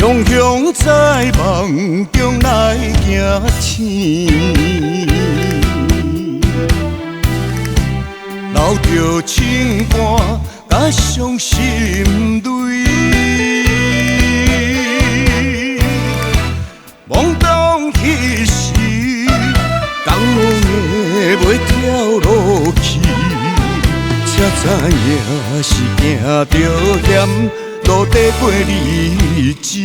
雄雄在梦中来行醒，留着情歌甲伤心泪。懵懂彼时，江的袂跳落去，才知影是行着险。 路底过日子，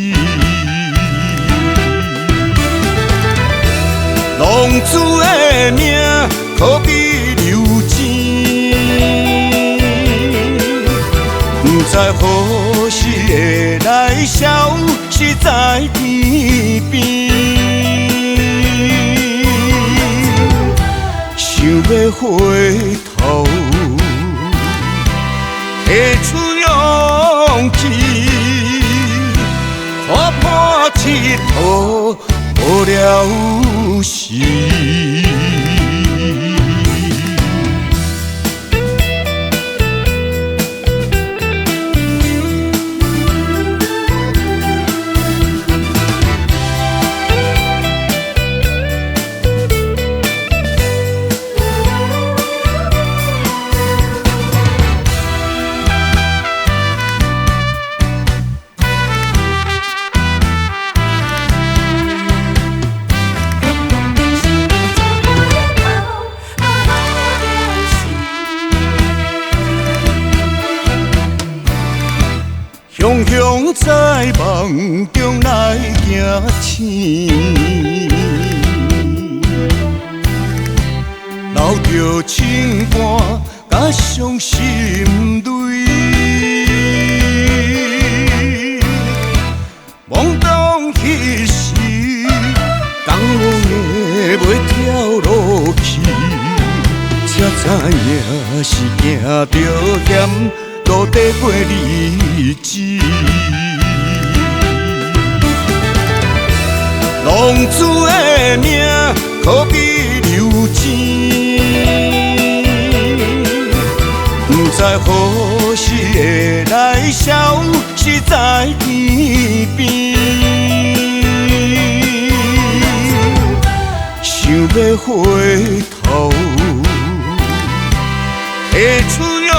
浪子的命可比流钱，不知何时会来消失在天边。想要回头，提出勇气，看破铁土无了时。雄雄在梦中来行醒，留着情歌甲伤心泪。懵懂彼时，江的袂跳落去，才知影是行着险。 路底过日子，浪子的命可比流钱，不知何时会来消失在天边。想要回头，提出勇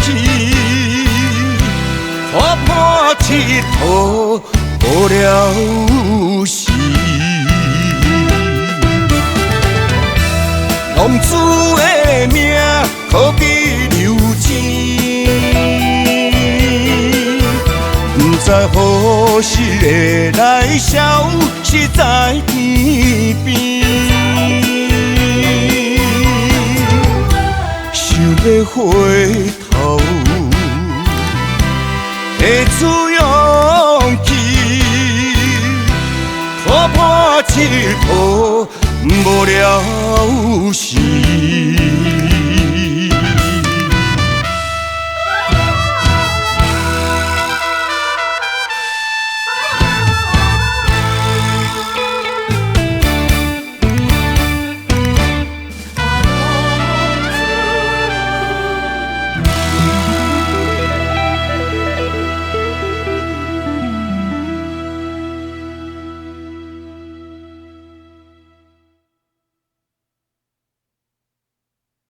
气，看破铁土无了时。浪子的命可比流钱，不知何时会来消失在天边。 想要回头，提出勇气，看破铁土无了时。